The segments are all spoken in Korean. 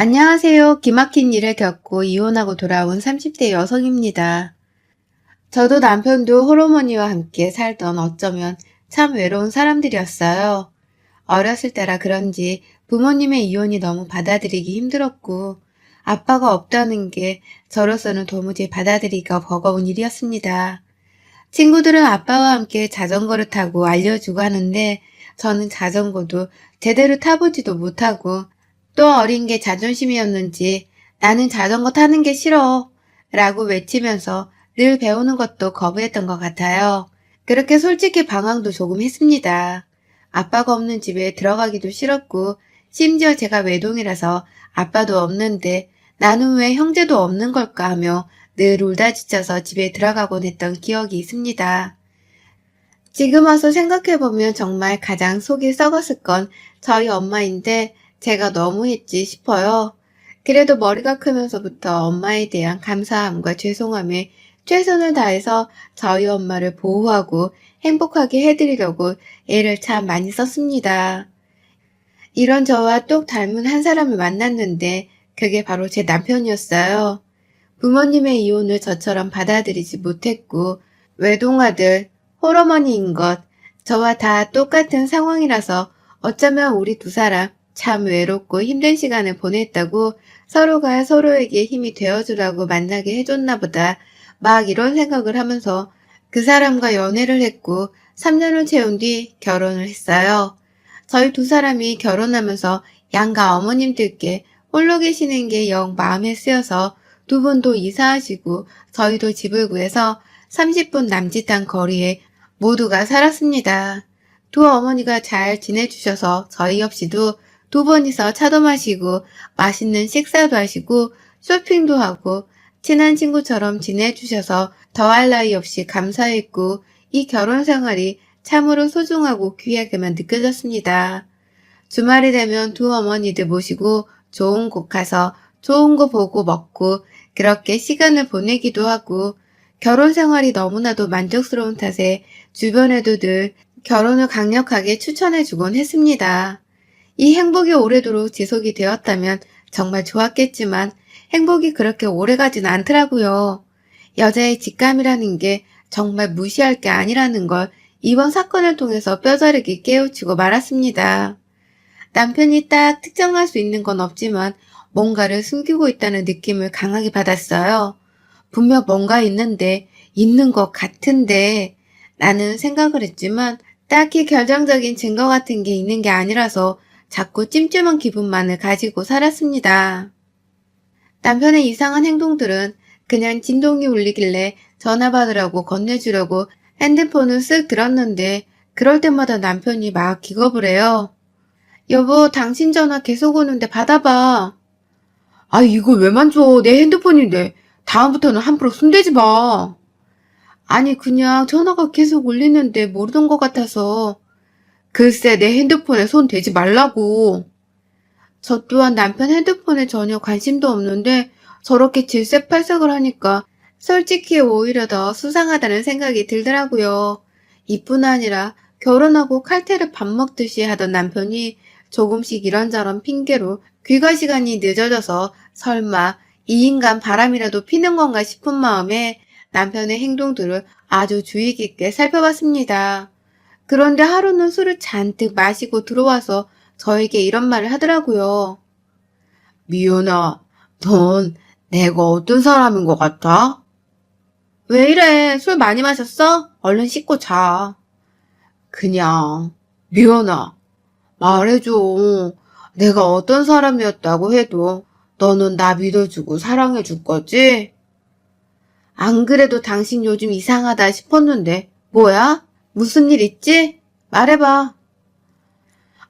안녕하세요. 기막힌 일을 겪고 이혼하고 돌아온 30대 여성입니다. 저도 남편도 호르몬이와 함께 살던 어쩌면 참 외로운 사람들이었어요. 어렸을 때라 그런지 부모님의 이혼이 너무 받아들이기 힘들었고 아빠가 없다는 게 저로서는 도무지 받아들이기가 버거운 일이었습니다. 친구들은 아빠와 함께 자전거를 타고 알려주고 하는데 저는 자전거도 제대로 타보지도 못하고 또 어린 게 자존심이었는지 나는 자전거 타는 게 싫어 라고 외치면서 늘 배우는 것도 거부했던 것 같아요. 그렇게 솔직히 방황도 조금 했습니다. 아빠가 없는 집에 들어가기도 싫었고 심지어 제가 외동이라서 아빠도 없는데 나는 왜 형제도 없는 걸까 하며 늘 울다 지쳐서 집에 들어가곤 했던 기억이 있습니다. 지금 와서 생각해보면 정말 가장 속이 썩었을 건 저희 엄마인데 제가 너무했지 싶어요. 그래도 머리가 크면서부터 엄마에 대한 감사함과 죄송함에 최선을 다해서 저희 엄마를 보호하고 행복하게 해드리려고 애를 참 많이 썼습니다. 이런 저와 똑 닮은 한 사람을 만났는데 그게 바로 제 남편이었어요. 부모님의 이혼을 저처럼 받아들이지 못했고 외동아들, 홀어머니인 것, 저와 다 똑같은 상황이라서 어쩌면 우리 두 사람 참 외롭고 힘든 시간을 보냈다고 서로가 서로에게 힘이 되어주라고 만나게 해줬나 보다 막 이런 생각을 하면서 그 사람과 연애를 했고 3년을 채운 뒤 결혼을 했어요. 저희 두 사람이 결혼하면서 양가 어머님들께 홀로 계시는 게 영 마음에 쓰여서 두 분도 이사하시고 저희도 집을 구해서 30분 남짓한 거리에 모두가 살았습니다. 두 어머니가 잘 지내주셔서 저희 없이도 두 분이서 차도 마시고 맛있는 식사도 하시고 쇼핑도 하고 친한 친구처럼 지내주셔서 더할 나위 없이 감사했고 이 결혼 생활이 참으로 소중하고 귀하게만 느껴졌습니다. 주말이 되면 두 어머니들 모시고 좋은 곳 가서 좋은 거 보고 먹고 그렇게 시간을 보내기도 하고 결혼 생활이 너무나도 만족스러운 탓에 주변에도 늘 결혼을 강력하게 추천해주곤 했습니다. 이 행복이 오래도록 지속이 되었다면 정말 좋았겠지만 행복이 그렇게 오래가진 않더라고요. 여자의 직감이라는 게 정말 무시할 게 아니라는 걸 이번 사건을 통해서 뼈저리게 깨우치고 말았습니다. 남편이 딱 특정할 수 있는 건 없지만 뭔가를 숨기고 있다는 느낌을 강하게 받았어요. 분명 뭔가 있는데, 있는 것 같은데 라는 생각을 했지만 딱히 결정적인 증거 같은 게 있는 게 아니라서 자꾸 찜찜한 기분만을 가지고 살았습니다. 남편의 이상한 행동들은 그냥 진동이 울리길래 전화 받으라고 건네주려고 핸드폰을 쓱 들었는데 그럴 때마다 남편이 막 기겁을 해요. 여보, 당신 전화 계속 오는데 받아봐. 아, 이걸 왜 만져? 내 핸드폰인데. 다음부터는 함부로 손대지 마. 아니, 그냥 전화가 계속 울리는데 모르던 것 같아서. 글쎄, 내 핸드폰에 손 대지 말라고. 저 또한 남편 핸드폰에 전혀 관심도 없는데 저렇게 질색팔색을 하니까 솔직히 오히려 더 수상하다는 생각이 들더라고요. 이뿐 아니라 결혼하고 칼퇴를 밥 먹듯이 하던 남편이 조금씩 이런저런 핑계로 귀가 시간이 늦어져서 설마 이 인간 바람이라도 피는 건가 싶은 마음에 남편의 행동들을 아주 주의 깊게 살펴봤습니다. 그런데 하루는 술을 잔뜩 마시고 들어와서 저에게 이런 말을 하더라고요. 미연아, 넌 내가 어떤 사람인 것 같아? 왜 이래? 술 많이 마셨어? 얼른 씻고 자. 그냥, 미연아, 말해줘. 내가 어떤 사람이었다고 해도 너는 나 믿어주고 사랑해줄 거지? 안 그래도 당신 요즘 이상하다 싶었는데, 뭐야? 무슨 일 있지? 말해봐.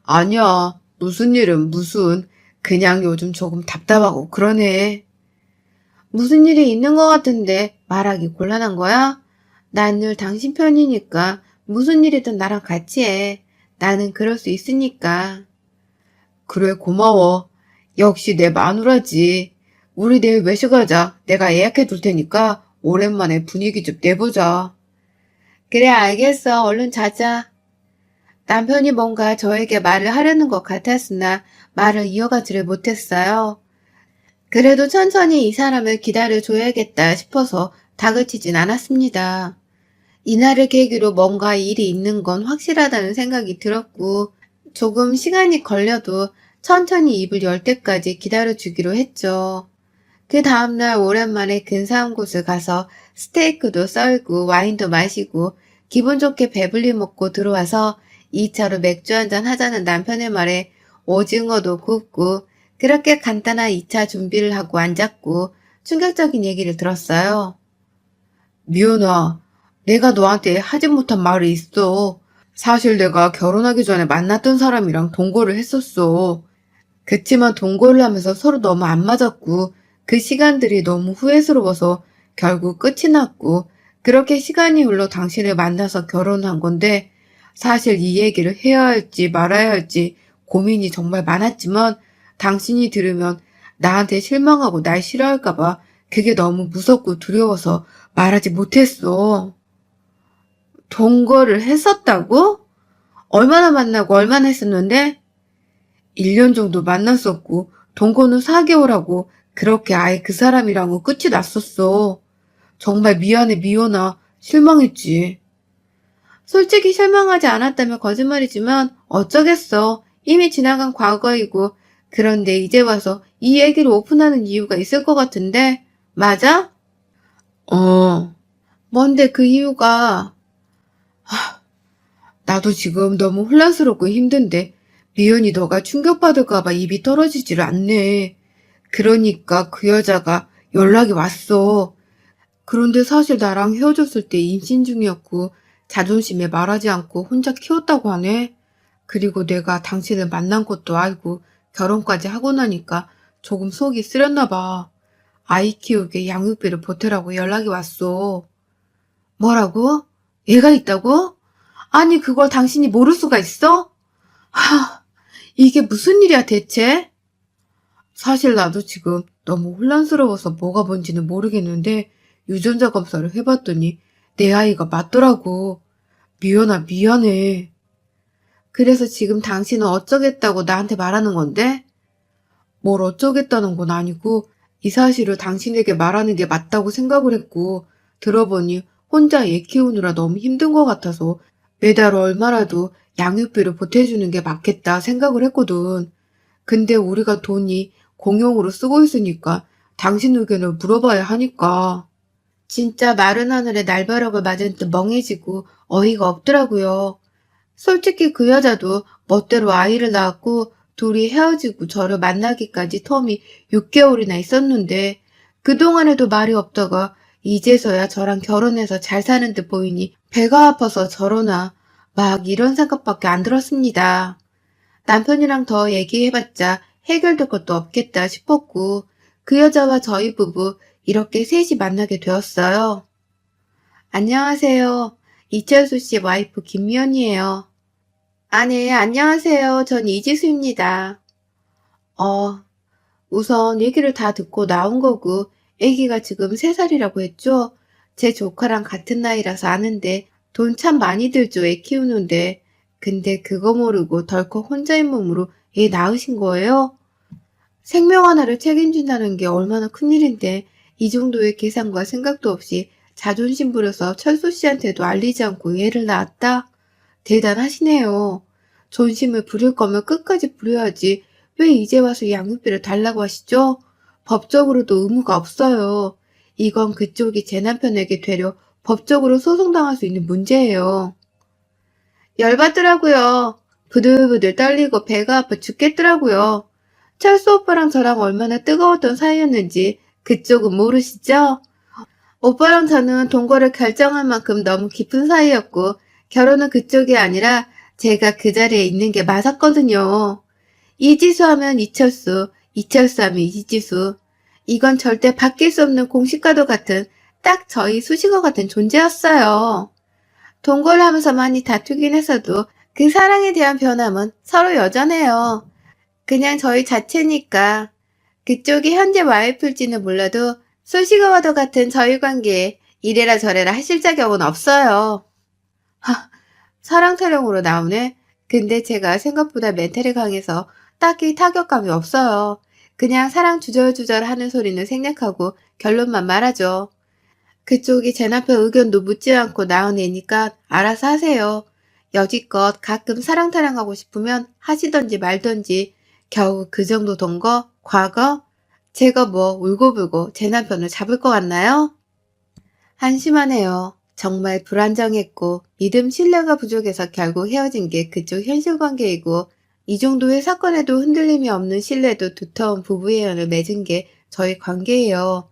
아니야, 무슨 일은 무슨. 그냥 요즘 조금 답답하고 그러네. 무슨 일이 있는 것 같은데 말하기 곤란한 거야? 난 늘 당신 편이니까 무슨 일이든 나랑 같이 해. 나는 그럴 수 있으니까. 그래, 고마워. 역시 내 마누라지. 우리 내일 외식하자. 내가 예약해 둘 테니까 오랜만에 분위기 좀 내보자. 그래, 알겠어. 얼른 자자. 남편이 뭔가 저에게 말을 하려는 것 같았으나 말을 이어가지를 못했어요. 그래도 천천히 이 사람을 기다려줘야겠다 싶어서 다그치진 않았습니다. 이날을 계기로 뭔가 일이 있는 건 확실하다는 생각이 들었고, 조금 시간이 걸려도 천천히 입을 열 때까지 기다려주기로 했죠. 그 다음날 오랜만에 근사한 곳을 가서 스테이크도 썰고 와인도 마시고 기분 좋게 배불리 먹고 들어와서 2차로 맥주 한잔 하자는 남편의 말에 오징어도 굽고 그렇게 간단한 2차 준비를 하고 앉았고 충격적인 얘기를 들었어요. 미연아, 내가 너한테 하지 못한 말이 있어. 사실 내가 결혼하기 전에 만났던 사람이랑 동거를 했었어. 그치만 동거를 하면서 서로 너무 안 맞았고 그 시간들이 너무 후회스러워서 결국 끝이 났고 그렇게 시간이 흘러 당신을 만나서 결혼한 건데 사실 이 얘기를 해야 할지 말아야 할지 고민이 정말 많았지만 당신이 들으면 나한테 실망하고 날 싫어할까봐 그게 너무 무섭고 두려워서 말하지 못했어. 동거를 했었다고? 얼마나 만나고 얼마나 했었는데? 1년 정도 만났었고 동거는 4개월하고 그렇게 아예 그 사람이랑은 끝이 났었어. 정말 미안해 미연아. 실망했지. 솔직히 실망하지 않았다면 거짓말이지만 어쩌겠어. 이미 지나간 과거이고 그런데 이제 와서 이 얘기를 오픈하는 이유가 있을 것 같은데 맞아? 어. 뭔데 그 이유가 나도 지금 너무 혼란스럽고 힘든데 미연이 너가 충격받을까봐 입이 떨어지지를 않네. 그러니까 그 여자가 연락이 왔어. 그런데 사실 나랑 헤어졌을 때 임신 중이었고 자존심에 말하지 않고 혼자 키웠다고 하네. 그리고 내가 당신을 만난 것도 알고 결혼까지 하고 나니까 조금 속이 쓰렸나 봐. 아이 키우게 양육비를 보태라고 연락이 왔어. 뭐라고? 얘가 있다고? 아니 그걸 당신이 모를 수가 있어? 하, 이게 무슨 일이야 대체? 사실 나도 지금 너무 혼란스러워서 뭐가 뭔지는 모르겠는데 유전자 검사를 해봤더니 내 아이가 맞더라고. 미연아 미안해. 그래서 지금 당신은 어쩌겠다고 나한테 말하는 건데? 뭘 어쩌겠다는 건 아니고 이 사실을 당신에게 말하는 게 맞다고 생각을 했고 들어보니 혼자 애 키우느라 너무 힘든 것 같아서 매달 얼마라도 양육비를 보태주는 게 맞겠다 생각을 했거든. 근데 우리가 돈이 공용으로 쓰고 있으니까 당신 의견을 물어봐야 하니까. 진짜 마른 하늘에 날벼락을 맞은 듯 멍해지고 어이가 없더라고요. 솔직히 그 여자도 멋대로 아이를 낳았고 둘이 헤어지고 저를 만나기까지 텀이 6개월이나 있었는데 그동안에도 말이 없다가 이제서야 저랑 결혼해서 잘 사는 듯 보이니 배가 아파서 저러나 막 이런 생각밖에 안 들었습니다. 남편이랑 더 얘기해봤자 해결될 것도 없겠다 싶었고 그 여자와 저희 부부 이렇게 셋이 만나게 되었어요. 안녕하세요. 이철수 씨 와이프 김미연이에요. 아, 네, 안녕하세요. 전 이지수입니다. 어, 우선 얘기를 다 듣고 나온 거고, 아기가 지금 3살이라고 했죠? 제 조카랑 같은 나이라서 아는데, 돈 참 많이 들죠, 애 키우는데. 근데 그거 모르고 덜컥 혼자인 몸으로 애 낳으신 거예요? 생명 하나를 책임진다는 게 얼마나 큰일인데, 이 정도의 계산과 생각도 없이 자존심 부려서 철수 씨한테도 알리지 않고 애를 낳았다? 대단하시네요. 존심을 부릴 거면 끝까지 부려야지. 왜 이제 와서 양육비를 달라고 하시죠? 법적으로도 의무가 없어요. 이건 그쪽이 제 남편에게 되려 법적으로 소송당할 수 있는 문제예요. 열받더라고요. 부들부들 떨리고 배가 아파 죽겠더라고요. 철수 오빠랑 저랑 얼마나 뜨거웠던 사이였는지 그쪽은 모르시죠? 오빠랑 저는 동거를 결정할 만큼 너무 깊은 사이였고 결혼은 그쪽이 아니라 제가 그 자리에 있는 게 맞았거든요. 이지수 하면 이철수, 이철수 하면 이지수. 이건 절대 바뀔 수 없는 공식과도 같은 딱 저희 수식어 같은 존재였어요. 동거를 하면서 많이 다투긴 했어도 그 사랑에 대한 변함은 서로 여전해요. 그냥 저희 자체니까. 그쪽이 현재 와이프일지는 몰라도 수식어와도 같은 저희 관계에 이래라 저래라 하실 자격은 없어요. 하, 사랑 타령으로 나오네. 근데 제가 생각보다 멘탈이 강해서 딱히 타격감이 없어요. 그냥 사랑 주절주절 하는 소리는 생략하고 결론만 말하죠. 그쪽이 제 남편 의견도 묻지 않고 낳은 애니까 알아서 하세요. 여지껏 가끔 사랑타랑하고 싶으면 하시던지 말던지 겨우 그 정도 돈 거? 과거? 제가 뭐 울고불고 제 남편을 잡을 것 같나요? 한심하네요. 정말 불안정했고 믿음 신뢰가 부족해서 결국 헤어진 게 그쪽 현실 관계이고 이 정도의 사건에도 흔들림이 없는 신뢰도 두터운 부부의 연을 맺은 게 저희 관계예요.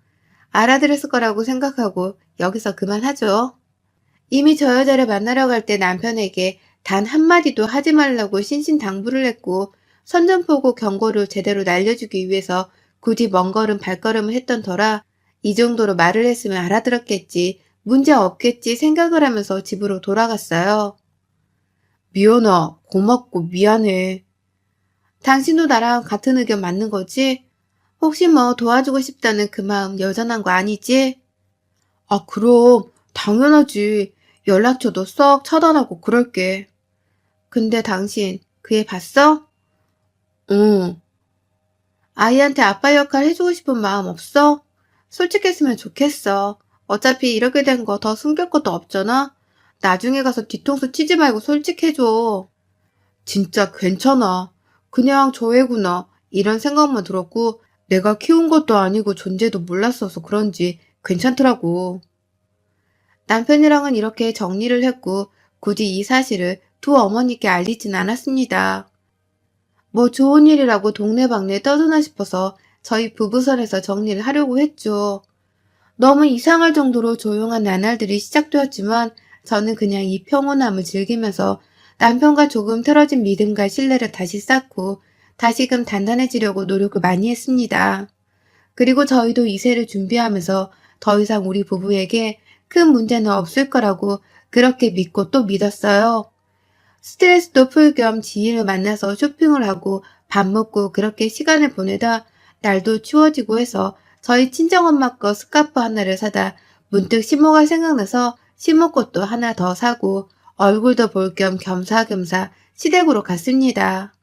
알아들었을 거라고 생각하고 여기서 그만하죠. 이미 저 여자를 만나러 갈 때 남편에게 단 한마디도 하지 말라고 신신당부를 했고 선전포고 경고를 제대로 날려주기 위해서 굳이 먼 걸음 발걸음을 했던 터라 이 정도로 말을 했으면 알아들었겠지, 문제 없겠지 생각을 하면서 집으로 돌아갔어요. 미연아, 고맙고 미안해. 당신도 나랑 같은 의견 맞는 거지? 혹시 뭐 도와주고 싶다는 그 마음 여전한 거 아니지? 아, 그럼 당연하지. 연락처도 썩 차단하고 그럴게. 근데 당신 그 애 봤어? 응. 아이한테 아빠 역할 해주고 싶은 마음 없어? 솔직했으면 좋겠어. 어차피 이렇게 된 거 더 숨길 것도 없잖아? 나중에 가서 뒤통수 치지 말고 솔직해줘. 진짜 괜찮아. 그냥 저 애구나. 이런 생각만 들었고 내가 키운 것도 아니고 존재도 몰랐어서 그런지 괜찮더라고. 남편이랑은 이렇게 정리를 했고 굳이 이 사실을 두 어머니께 알리진 않았습니다. 뭐 좋은 일이라고 동네방네 떠드나 싶어서 저희 부부선에서 정리를 하려고 했죠. 너무 이상할 정도로 조용한 나날들이 시작되었지만 저는 그냥 이 평온함을 즐기면서 남편과 조금 틀어진 믿음과 신뢰를 다시 쌓고 다시금 단단해지려고 노력을 많이 했습니다. 그리고 저희도 이세를 준비하면서 더 이상 우리 부부에게 큰 문제는 없을 거라고 그렇게 믿고 또 믿었어요. 스트레스도 풀 겸 지인을 만나서 쇼핑을 하고 밥 먹고 그렇게 시간을 보내다 날도 추워지고 해서 저희 친정엄마 거 스카프 하나를 사다 문득 시모가 생각나서 시모꽃도 하나 더 사고 얼굴도 볼 겸 겸사겸사 시댁으로 갔습니다.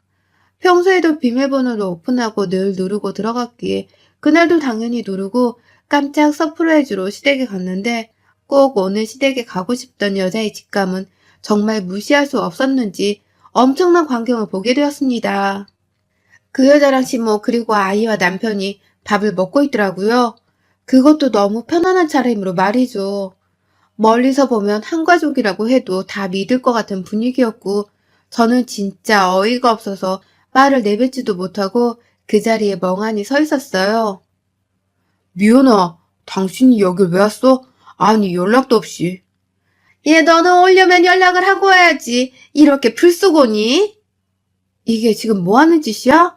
평소에도 비밀번호를 오픈하고 늘 누르고 들어갔기에 그날도 당연히 누르고 깜짝 서프라이즈로 시댁에 갔는데 꼭 오늘 시댁에 가고 싶던 여자의 직감은 정말 무시할 수 없었는지 엄청난 광경을 보게 되었습니다. 그 여자랑 시모 그리고 아이와 남편이 밥을 먹고 있더라고요. 그것도 너무 편안한 차림으로 말이죠. 멀리서 보면 한 가족이라고 해도 다 믿을 것 같은 분위기였고 저는 진짜 어이가 없어서 말을 내뱉지도 못하고 그 자리에 멍하니 서 있었어요. 미연아, 당신이 여길 왜 왔어? 아니, 연락도 없이. 얘, 너는 오려면 연락을 하고 와야지. 이렇게 불쑥 오니? 이게 지금 뭐 하는 짓이야?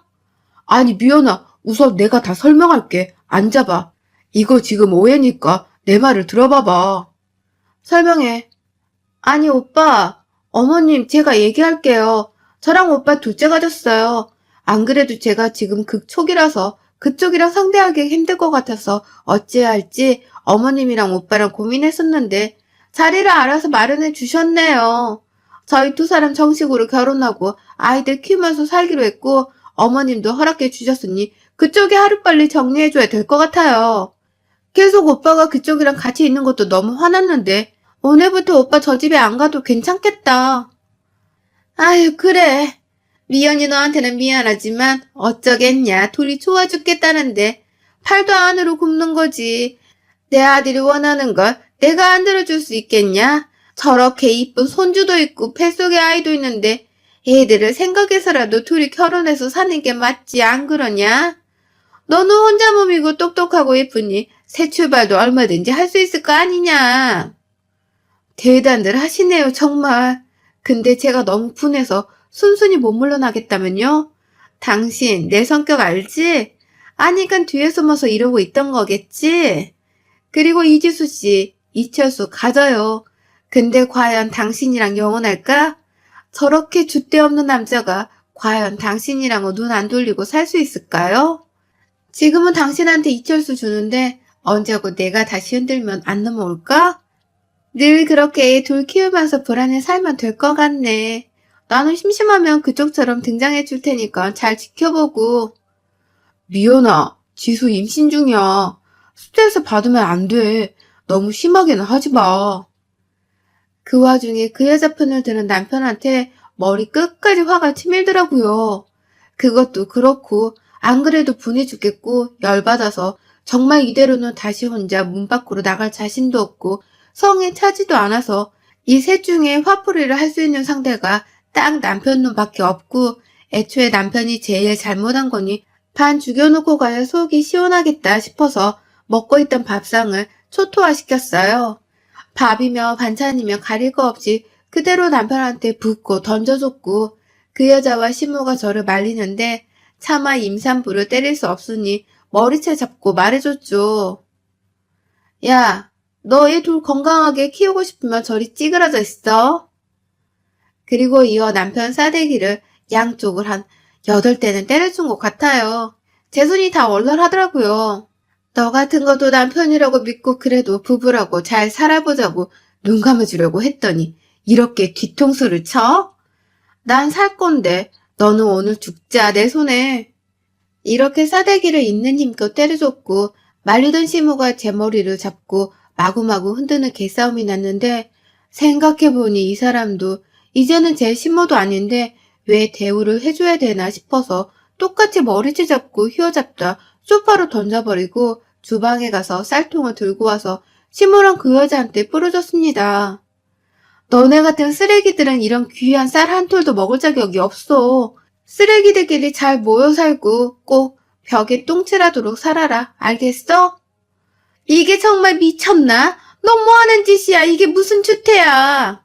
아니, 미연아, 우선 내가 다 설명할게. 앉아봐. 이거 지금 오해니까 내 말을 들어봐봐. 설명해. 아니, 오빠. 어머님, 제가 얘기할게요. 저랑 오빠 둘째 가졌어요. 안 그래도 제가 지금 극초기라서 그쪽이랑 상대하기 힘들 것 같아서 어찌해야 할지 어머님이랑 오빠랑 고민했었는데 자리를 알아서 마련해 주셨네요. 저희 두 사람 정식으로 결혼하고 아이들 키우면서 살기로 했고 어머님도 허락해 주셨으니 그쪽이 하루빨리 정리해줘야 될 것 같아요. 계속 오빠가 그쪽이랑 같이 있는 것도 너무 화났는데 오늘부터 오빠 저 집에 안 가도 괜찮겠다. 아유, 그래. 미연이 너한테는 미안하지만 어쩌겠냐. 둘이 좋아 죽겠다는데 팔도 안으로 굽는 거지. 내 아들이 원하는 걸 내가 안 들어줄 수 있겠냐? 저렇게 이쁜 손주도 있고 뱃속에 아이도 있는데 애들을 생각해서라도 둘이 결혼해서 사는 게 맞지, 안 그러냐? 너는 혼자 몸이고 똑똑하고 예쁘니 새 출발도 얼마든지 할 수 있을 거 아니냐? 대단들 하시네요, 정말. 근데 제가 너무 분해서 순순히 못 물러나겠다면요? 당신 내 성격 알지? 아니깐 뒤에 숨어서 이러고 있던 거겠지? 그리고 이지수 씨, 이철수 가져요. 근데 과연 당신이랑 영원할까? 저렇게 줏대 없는 남자가 과연 당신이랑 눈 안 돌리고 살 수 있을까요? 지금은 당신한테 이철수 주는데 언제고 내가 다시 흔들면 안 넘어올까? 늘 그렇게 둘 키우면서 불안해 살면 될 것 같네. 나는 심심하면 그쪽처럼 등장해 줄 테니까 잘 지켜보고. 미연아, 지수 임신 중이야. 스트레스 받으면 안 돼. 너무 심하게는 하지 마. 그 와중에 그 여자 편을 드는 남편한테 머리 끝까지 화가 치밀더라고요. 그것도 그렇고 안 그래도 분해 죽겠고 열받아서 정말 이대로는 다시 혼자 문 밖으로 나갈 자신도 없고 성에 차지도 않아서 이 셋 중에 화풀이를 할 수 있는 상대가 딱 남편 놈밖에 없고 애초에 남편이 제일 잘못한 거니 반 죽여놓고 가야 속이 시원하겠다 싶어서 먹고 있던 밥상을 초토화시켰어요. 밥이며 반찬이며 가릴 거 없이 그대로 남편한테 붓고 던져줬고 그 여자와 시모가 저를 말리는데 차마 임산부를 때릴 수 없으니 머리채 잡고 말해줬죠. 야, 너 애 둘 건강하게 키우고 싶으면 저리 찌그러져 있어. 그리고 이어 남편 싸대기를 양쪽을 한 8대는 때려준 것 같아요. 제 손이 다 얼얼하더라고요. 너 같은 것도 남편이라고 믿고 그래도 부부라고 잘 살아보자고 눈 감아주려고 했더니 이렇게 뒤통수를 쳐? 난 살 건데 너는 오늘 죽자 내 손에. 이렇게 싸대기를 있는 힘껏 때려줬고 말리던 시모가 제 머리를 잡고 마구마구 흔드는 개싸움이 났는데 생각해보니 이 사람도 이제는 제 시모도 아닌데 왜 대우를 해줘야 되나 싶어서 똑같이 머리채 잡고 휘어잡다 소파로 던져버리고 주방에 가서 쌀통을 들고 와서 시모랑 그 여자한테 뿌려줬습니다. 너네 같은 쓰레기들은 이런 귀한 쌀 한 톨도 먹을 자격이 없어. 쓰레기들끼리 잘 모여 살고 꼭 벽에 똥칠하도록 살아라. 알겠어? 이게 정말 미쳤나? 너 뭐하는 짓이야? 이게 무슨 추태야?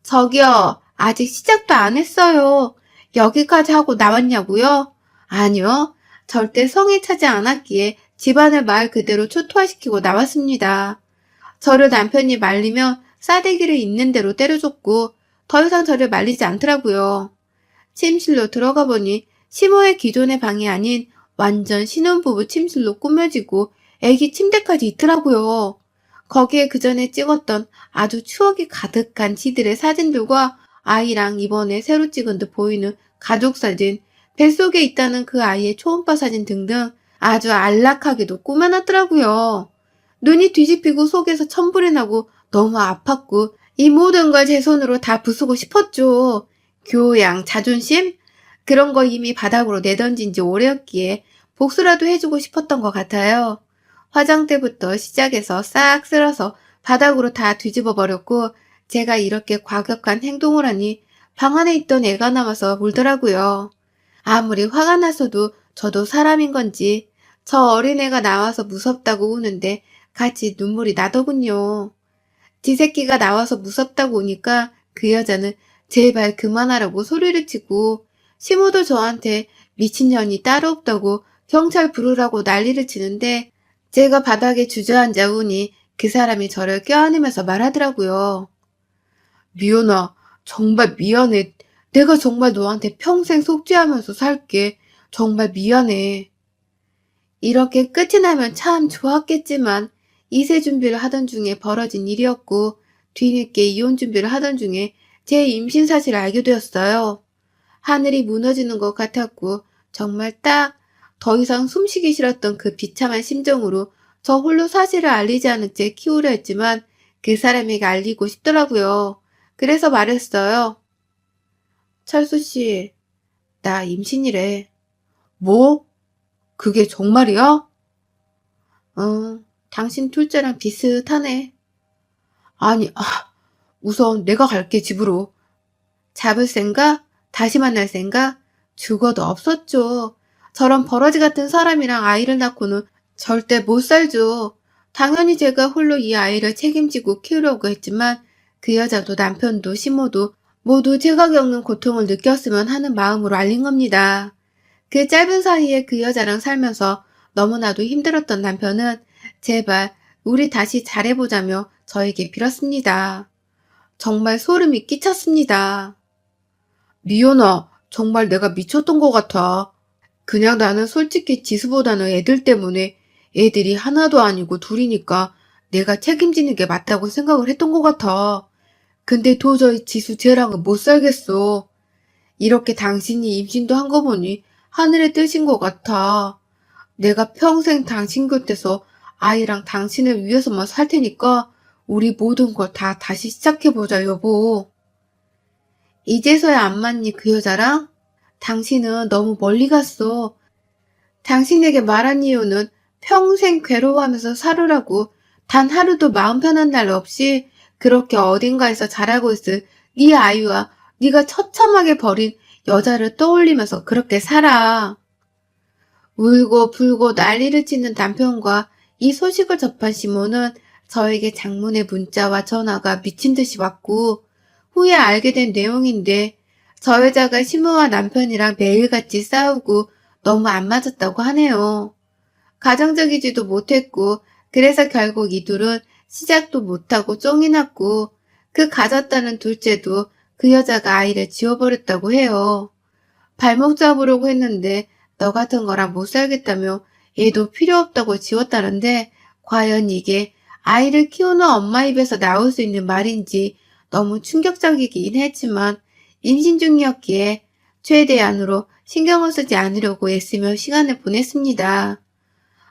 저기요, 아직 시작도 안 했어요. 여기까지 하고 나왔냐고요? 아니요, 절대 성에 차지 않았기에 집안을 말 그대로 초토화시키고 나왔습니다. 저를 남편이 말리며 싸대기를 있는 대로 때려줬고 더 이상 저를 말리지 않더라고요. 침실로 들어가 보니 시모의 기존의 방이 아닌 완전 신혼부부 침실로 꾸며지고 애기 침대까지 있더라고요. 거기에 그 전에 찍었던 아주 추억이 가득한 지들의 사진들과 아이랑 이번에 새로 찍은 듯 보이는 가족 사진, 뱃속에 있다는 그 아이의 초음파 사진 등등 아주 안락하게도 꾸며놨더라고요. 눈이 뒤집히고 속에서 천불이 나고 너무 아팠고 이 모든 걸 제 손으로 다 부수고 싶었죠. 교양, 자존심? 그런 거 이미 바닥으로 내던진 지 오래였기에 복수라도 해주고 싶었던 것 같아요. 화장대부터 시작해서 싹 쓸어서 바닥으로 다 뒤집어 버렸고 제가 이렇게 과격한 행동을 하니 방 안에 있던 애가 남아서 울더라고요. 아무리 화가 나서도 저도 사람인 건지 저 어린애가 나와서 무섭다고 우는데 같이 눈물이 나더군요. 지 새끼가 나와서 무섭다고 우니까 그 여자는 제발 그만하라고 소리를 치고 시모도 저한테 미친년이 따로 없다고 경찰 부르라고 난리를 치는데 제가 바닥에 주저앉아 우니 그 사람이 저를 껴안으면서 말하더라고요. 미연아, 정말 미안해. 내가 정말 너한테 평생 속죄하면서 살게. 정말 미안해. 이렇게 끝이 나면 참 좋았겠지만 이세 준비를 하던 중에 벌어진 일이었고 뒤늦게 이혼 준비를 하던 중에 제 임신 사실을 알게 되었어요. 하늘이 무너지는 것 같았고 정말 딱 더 이상 숨쉬기 싫었던 그 비참한 심정으로 저 홀로 사실을 알리지 않은 채 키우려 했지만 그 사람에게 알리고 싶더라고요. 그래서 말했어요. 철수 씨, 나 임신이래. 뭐? 그게 정말이야? 당신 둘째랑 비슷하네. 아니, 우선 내가 갈게, 집으로. 잡을 생각? 다시 만날 생각? 죽어도 없었죠. 저런 버러지 같은 사람이랑 아이를 낳고는 절대 못 살죠. 당연히 제가 홀로 이 아이를 책임지고 키우려고 했지만 그 여자도 남편도 시모도 모두 제가 겪는 고통을 느꼈으면 하는 마음으로 알린 겁니다. 그 짧은 사이에 그 여자랑 살면서 너무나도 힘들었던 남편은 제발 우리 다시 잘해보자며 저에게 빌었습니다. 정말 소름이 끼쳤습니다. 미연아, 정말 내가 미쳤던 것 같아. 그냥 나는 솔직히 지수보다는 애들 때문에 애들이 하나도 아니고 둘이니까 내가 책임지는 게 맞다고 생각을 했던 것 같아. 근데 도저히 지수 쟤랑은 못 살겠어. 이렇게 당신이 임신도 한 거 보니 하늘의 뜻인 것 같아. 내가 평생 당신 곁에서 아이랑 당신을 위해서만 살 테니까 우리 모든 걸 다 다시 시작해보자, 여보. 이제서야 안 맞니, 그 여자랑? 당신은 너무 멀리 갔어. 당신에게 말한 이유는 평생 괴로워하면서 살으라고 단 하루도 마음 편한 날 없이 그렇게 어딘가에서 자라고 있을 네 아이와 네가 처참하게 버린 여자를 떠올리면서 그렇게 살아. 울고 불고 난리를 치는 남편과 이 소식을 접한 시몬은 저에게 장문의 문자와 전화가 미친 듯이 왔고 후에 알게 된 내용인데 저 여자가 시모와 남편이랑 매일같이 싸우고 너무 안 맞았다고 하네요. 가정적이지도 못했고 그래서 결국 이 둘은 시작도 못하고 쫑이 났고 그 가졌다는 둘째도 그 여자가 아이를 지워버렸다고 해요. 발목 잡으려고 했는데 너 같은 거랑 못 살겠다며 얘도 필요 없다고 지웠다는데 과연 이게 아이를 키우는 엄마 입에서 나올 수 있는 말인지 너무 충격적이긴 했지만 임신 중이었기에 최대한으로 신경을 쓰지 않으려고 애쓰며 시간을 보냈습니다.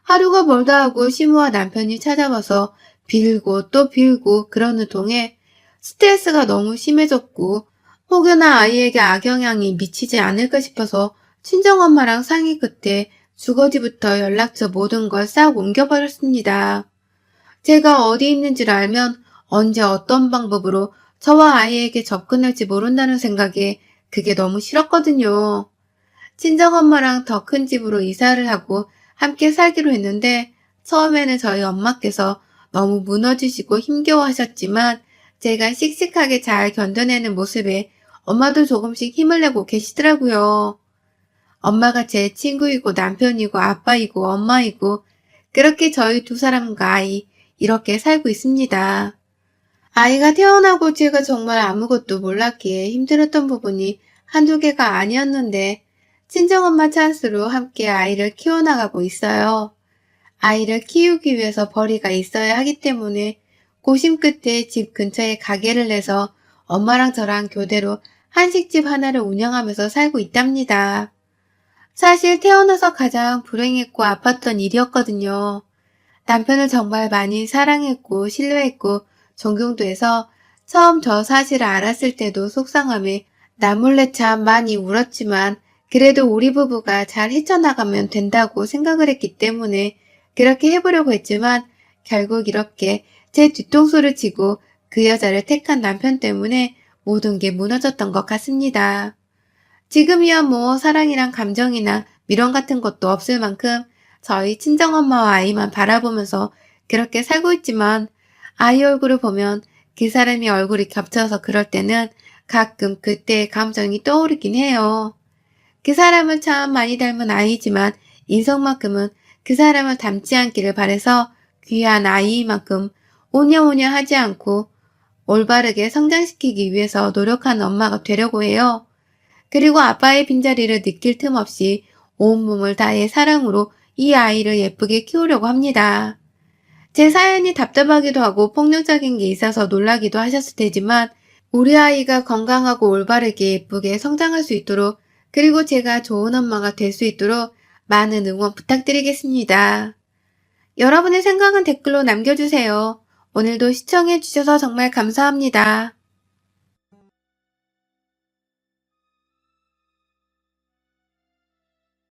하루가 멀다 하고 시무와 남편이 찾아와서 빌고 또 빌고 그러는 동에 스트레스가 너무 심해졌고 혹여나 아이에게 악영향이 미치지 않을까 싶어서 친정엄마랑 상의 끝에 주거지부터 연락처 모든 걸 싹 옮겨버렸습니다. 제가 어디 있는지를 알면 언제 어떤 방법으로 저와 아이에게 접근할지 모른다는 생각에 그게 너무 싫었거든요. 친정엄마랑 더 큰 집으로 이사를 하고 함께 살기로 했는데 처음에는 저희 엄마께서 너무 무너지시고 힘겨워하셨지만 제가 씩씩하게 잘 견뎌내는 모습에 엄마도 조금씩 힘을 내고 계시더라고요. 엄마가 제 친구이고 남편이고 아빠이고 엄마이고 그렇게 저희 두 사람과 아이 이렇게 살고 있습니다. 아이가 태어나고 제가 정말 아무것도 몰랐기에 힘들었던 부분이 한두 개가 아니었는데 친정엄마 찬스로 함께 아이를 키워나가고 있어요. 아이를 키우기 위해서 벌이가 있어야 하기 때문에 고심 끝에 집 근처에 가게를 내서 엄마랑 저랑 교대로 한식집 하나를 운영하면서 살고 있답니다. 사실 태어나서 가장 불행했고 아팠던 일이었거든요. 남편을 정말 많이 사랑했고 신뢰했고 존경도 해서 처음 저 사실을 알았을 때도 속상함에 나몰래 참 많이 울었지만 그래도 우리 부부가 잘 헤쳐나가면 된다고 생각을 했기 때문에 그렇게 해보려고 했지만 결국 이렇게 제 뒤통수를 치고 그 여자를 택한 남편 때문에 모든 게 무너졌던 것 같습니다. 지금이야 뭐 사랑이랑 감정이나 미련 같은 것도 없을 만큼 저희 친정엄마와 아이만 바라보면서 그렇게 살고 있지만 아이 얼굴을 보면 그 사람이 얼굴이 겹쳐서 그럴 때는 가끔 그때의 감정이 떠오르긴 해요. 그 사람을 참 많이 닮은 아이지만 인성만큼은 그 사람을 닮지 않기를 바래서 귀한 아이만큼 오냐오냐 하지 않고 올바르게 성장시키기 위해서 노력하는 엄마가 되려고 해요. 그리고 아빠의 빈자리를 느낄 틈 없이 온몸을 다해 사랑으로 이 아이를 예쁘게 키우려고 합니다. 제 사연이 답답하기도 하고 폭력적인 게 있어서 놀라기도 하셨을 테지만 우리 아이가 건강하고 올바르게 예쁘게 성장할 수 있도록 그리고 제가 좋은 엄마가 될 수 있도록 많은 응원 부탁드리겠습니다. 여러분의 생각은 댓글로 남겨주세요. 오늘도 시청해주셔서 정말 감사합니다.